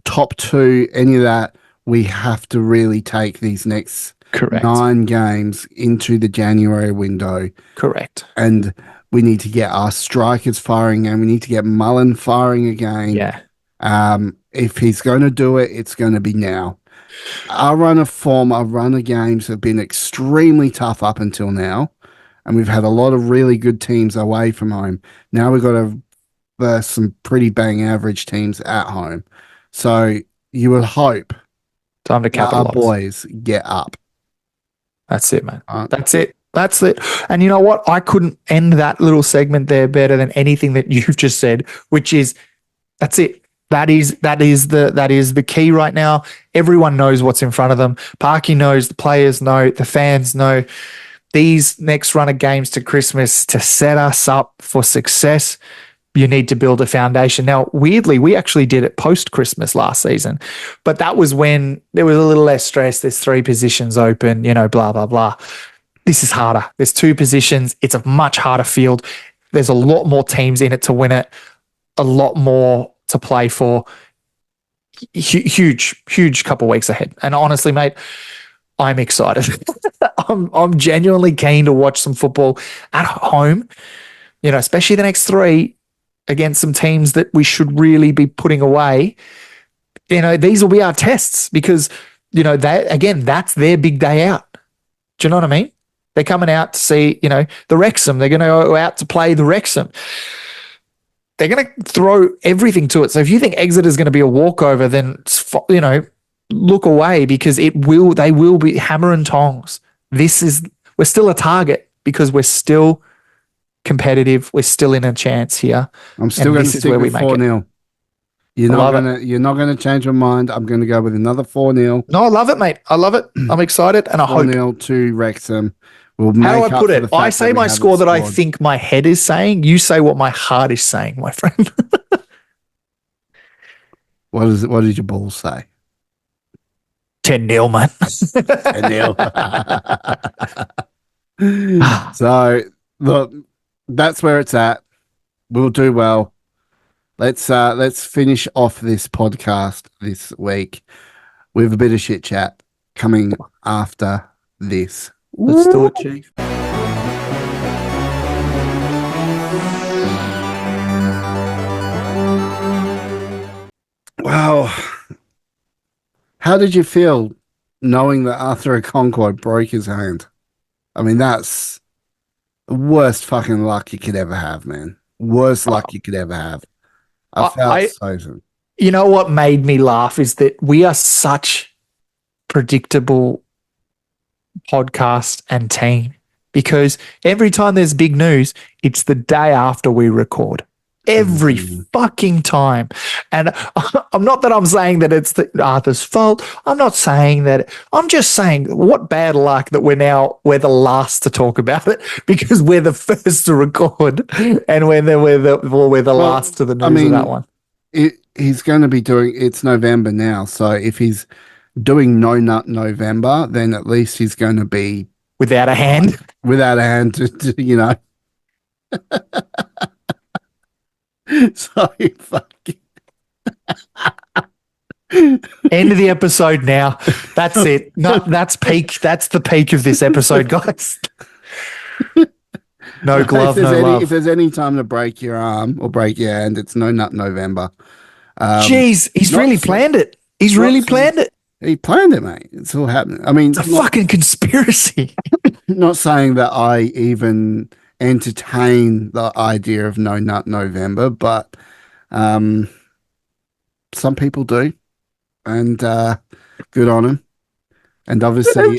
top 2, any of that, we have to really take these next 9 games into the January window. Correct. And we need to get our strikers firing and we need to get Mullen firing again. Yeah. If he's going to do it, it's going to be now. Our run of form, our run of games have been extremely tough up until now. And we've had a lot of really good teams away from home. Now we've got to verse some pretty bang average teams at home. So you would hope time to capitalize. Our boys get up. That's it, man. That's it. That's it. And you know what? I couldn't end that little segment there better than anything that you've just said, which is that's it. That is the key right now. Everyone knows what's in front of them. Parky knows, the players know, the fans know. These next run of games to Christmas to set us up for success, you need to build a foundation. Now, weirdly, we actually did it post-Christmas last season, but that was when there was a little less stress. There's 3 positions open, blah, blah, blah. This is harder. There's 2 positions. It's a much harder field. There's a lot more teams in it to win it, a lot more to play for. Huge couple of weeks ahead. And honestly, mate, I'm excited. I'm genuinely keen to watch some football at home, especially the next 3 against some teams that we should really be putting away. These will be our tests because, that's their big day out. Do you know what I mean? They're coming out to see, the Wrexham. They're going to go out to play the Wrexham. They're going to throw everything to it. So if you think Exeter is going to be a walkover, then, look away because they will be hammer and tongs. We're still a target because we're still competitive. We're still in a chance here. I'm still going to stick with 4-0. You're not going to change my mind. I'm going to go with another 4-0. No, I love it, mate. I love it. I'm excited, and I hope 4-0 to Wrexham. How do I put it? I say my score that I think my head is saying. You say what my heart is saying, my friend. What did your balls say? 10-0, man. 10-0. So, look, that's where it's at. We'll do well. Let's finish off this podcast this week with a bit of shit chat coming after this. Let's do it, Chief. Wow. How did you feel knowing that Arthur Okonkwo broke his hand? I mean, that's the worst fucking luck you could ever have, man. Worst luck you could ever have. I felt so. You know what made me laugh is that we are such predictable podcast and team because every time there's big news, it's the day after we record. Every fucking time. And I'm not that I'm saying that it's Arthur's fault. I'm not saying that. I'm just saying what bad luck that we're the last to talk about it because we're the first to record and we're the last to the news of that one. He's going to be doing, it's November now. So if he's doing No Nut November, then at least he's going to be without a hand. Without a hand, So fucking end of the episode now. That's it. No, that's peak. That's the peak of this episode, guys. No glove, no love. If there's any time to break your arm or break your hand, it's No Nut November. Jeez, he's really planned it. He's really planned it. He planned it, mate. It's all happening. I mean, it's a fucking conspiracy. Not saying that I even entertain the idea of No Nut November, but some people do, and good on him. And obviously, I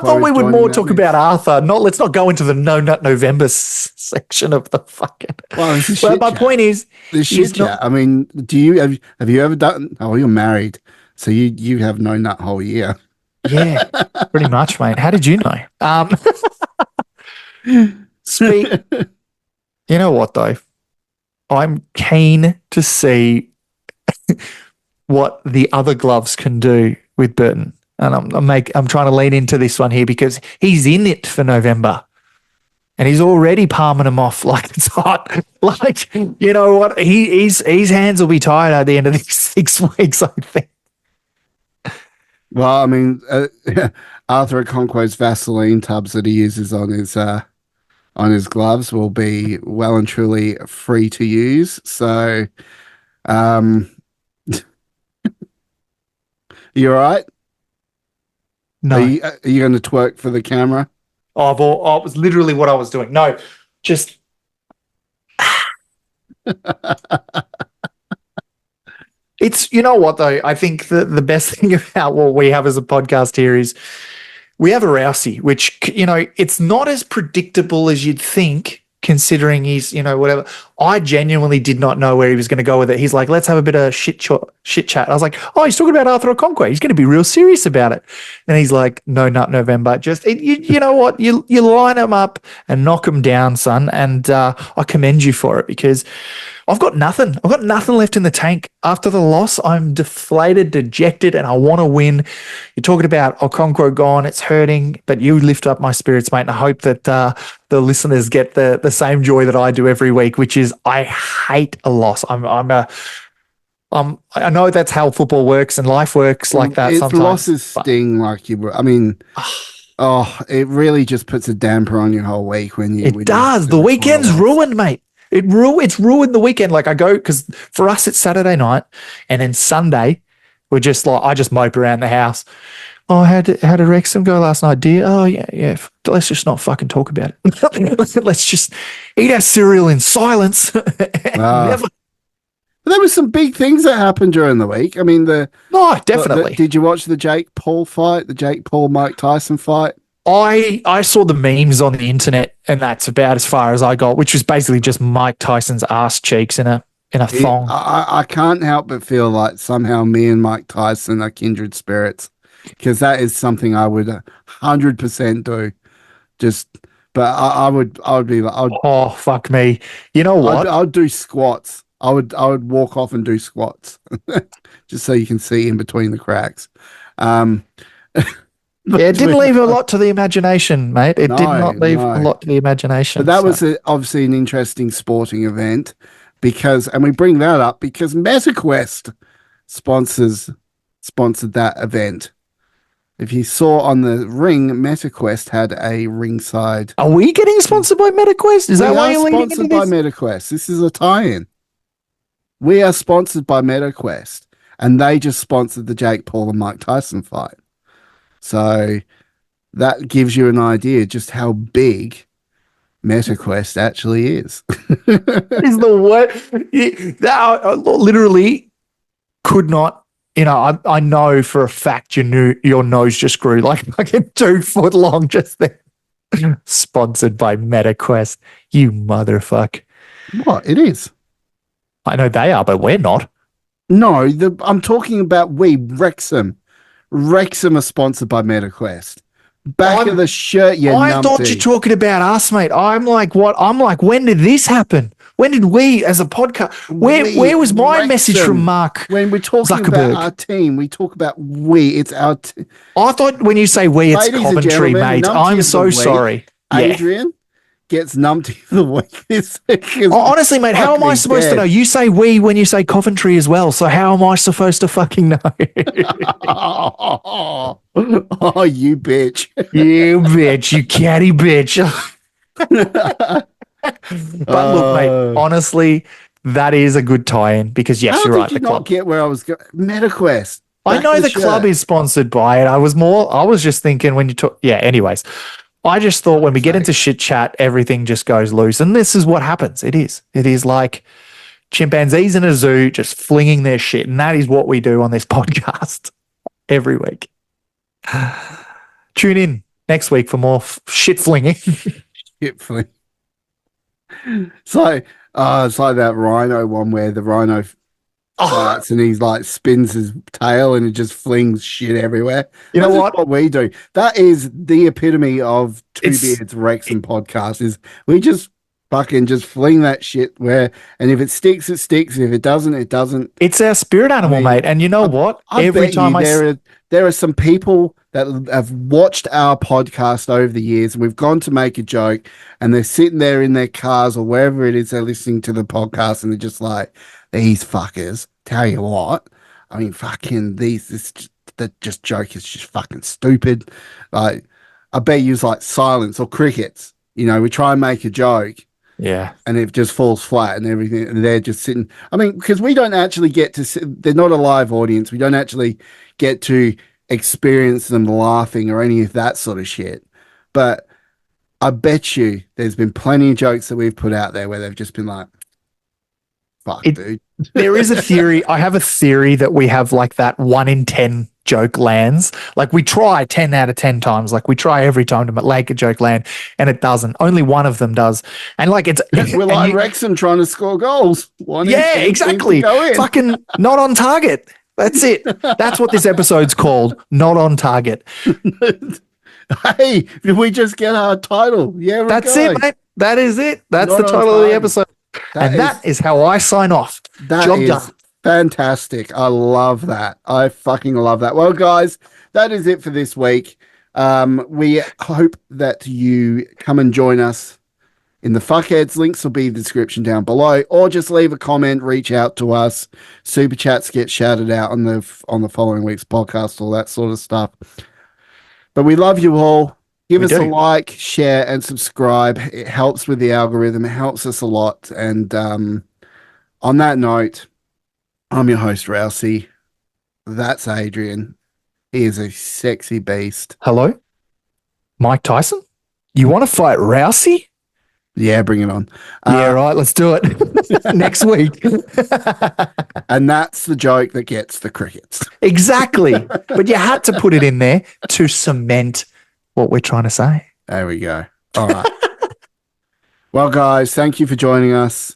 thought we would more talk about Arthur. Let's not go into the No Nut November section of the fucking. Well, my point is, this shit chat. I mean, have you ever done? Oh, you're married, so you have no nut whole year. Yeah, pretty much, mate. How did you know? You know what though? I'm keen to see what the other gloves can do with Burton. And I'm trying to lean into this one here because he's in it for November. And he's already palming them off like it's hot. Like, you know what? His hands will be tired at the end of these 6 weeks, I think. Well, I mean, Arthur Okonkwo's Vaseline tubs that he uses on his gloves will be well and truly free to use. So, you all right? No. Are you going to twerk for the camera? Oh, it was literally what I was doing. No, just. It's, you know what, though? I think the best thing about what we have as a podcast here is we have a Rousey, which, you know, it's not as predictable as you'd think, considering he's, you know, whatever. I genuinely did not know where he was going to go with it. He's like, let's have a bit of shit chat. I was like, oh, he's talking about Arthur Okonkwo. He's going to be real serious about it. And he's like, no, not November. Just, you know what? You line him up and knock him down, son. And I commend you for it because I've got nothing. I've got nothing left in the tank. After the loss, I'm deflated, dejected, and I want to win. You're talking about Okonkwo gone. It's hurting, but you lift up my spirits, mate. And I hope that the listeners get the same joy that I do every week, which is I hate a loss. I know that's how football works and life works like that sometimes. Losses sting like you. I mean, it really just puts a damper on your whole week when you. It does. The weekend's ruined, mate. It's ruined the weekend. Like I go, because for us it's Saturday night, and then Sunday we're just like I just mope around the house. Oh, how did Wrexham go last night, dear? Oh yeah. Let's just not fucking talk about it. Let's just eat our cereal in silence. But there were some big things that happened during the week. I mean, definitely. Did you watch the Jake Paul fight? The Jake Paul Mike Tyson fight? I saw the memes on the internet, and that's about as far as I got, which was basically just Mike Tyson's ass cheeks in a thong. I can't help but feel like somehow me and Mike Tyson are kindred spirits, because that is something I would 100% do. But I would be like, oh fuck me! You know what? I'd do squats. I would walk off and do squats, just so you can see in between the cracks. Yeah, it didn't leave a lot to the imagination, mate. It did not leave a lot to the imagination. But that was obviously an interesting sporting event and we bring that up because MetaQuest sponsored that event. If you saw on the ring, MetaQuest had a ringside. Are we getting sponsored by MetaQuest? Is that why you're leading into this? Sponsored by MetaQuest. This is a tie-in. We are sponsored by MetaQuest, and they just sponsored the Jake Paul and Mike Tyson fight. So that gives you an idea just how big MetaQuest actually is. Is the worst. That literally could not. You know, I know for a fact your nose just grew like fucking 2 foot long just there. Sponsored by MetaQuest, you motherfucker. What? It is. I know they are, but we're not. No, I'm talking about Wrexham. Wrexham are sponsored by MetaQuest. Back of the shirt, I thought you were talking about us, mate. I'm like, what? I'm like, when did this happen? When did we, as a podcast, where was my Wrexham, message from Mark? When we're talking Zuckerberg? About our team, we talk about we. It's our team. I thought when you say we, it's Coventry, mate. I'm so sorry. Adrian gets numpty of the week. Honestly, mate, how am I supposed to know? You say we when you say Coventry as well. So how am I supposed to fucking know? Oh, you bitch. You bitch. You catty bitch. But look, mate, honestly, that is a good tie-in because yes, you're right. Did you not get where I was going? MetaQuest. I know the club is sponsored by it. I was just thinking when you talk. Yeah. Anyways, I just thought when we get into shit chat, everything just goes loose, and this is what happens. It is like chimpanzees in a zoo just flinging their shit, and that is what we do on this podcast every week. Tune in next week for more shit flinging. Shit flinging. So it's like that rhino one where the rhino farts and he's like spins his tail and it just flings shit everywhere. You know what we do? That is the epitome of Beards Wrexham podcast. Is we just fucking just fling that shit and if it sticks, it sticks. If it doesn't, it doesn't. It's our spirit animal, mate. And you know what? I bet you there are some people that have watched our podcast over the years, and we've gone to make a joke, and they're sitting there in their cars or wherever it is they're listening to the podcast, and they're just like, these fuckers. Tell you what, I mean, fucking the joke is just fucking stupid. Like, I bet you like silence or crickets. You know, we try and make a joke. Yeah. And it just falls flat and everything. And they're just sitting. I mean, because we don't actually get to sit, they're not a live audience. We don't actually get to experience them laughing or any of that sort of shit. But I bet you there's been plenty of jokes that we've put out there where they've just been like, fuck, dude. There is a theory. I have a theory that we have like that 1 in 10 joke lands. Like we try 10 out of 10 times. Like we try every time to make a joke land and it doesn't. Only one of them does. And like we're like Wrexham trying to score gols. Exactly. Fucking not on target. That's it. That's what this episode's called. Not on target. Hey, did we just get our title? Yeah, that's it, mate. That is it. That's the title of the episode. That is how I sign off. Job done. Fantastic. I love that. I fucking love that. Well, guys, that is it for this week. We hope that you come and join us in the Fuckheads. Links will be in the description down below, or just leave a comment, reach out to us. Super chats get shouted out on the following week's podcast, all that sort of stuff. But we love you all. Give us a like, share, and subscribe. It helps with the algorithm. It helps us a lot. And on that note, I'm your host, Rousey. That's Adrian. He is a sexy beast. Hello? Mike Tyson? You want to fight Rousey? Yeah, bring it on. Yeah, right. Let's do it next week. And that's the joke that gets the crickets. Exactly. But you had to put it in there to cement what we're trying to say. There we go. All right. Well, guys, thank you for joining us.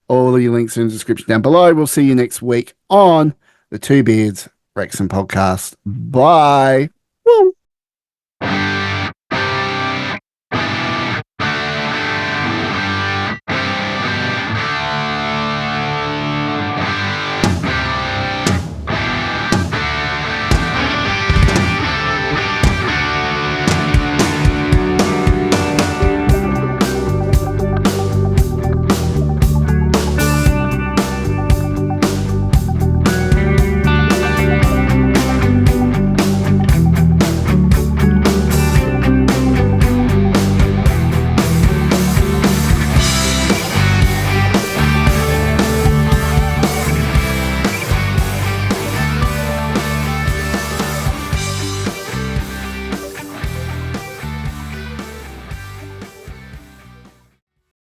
All the links are in the description down below. We'll see you next week on the Two Beards Wrexham Podcast. Bye. Woo.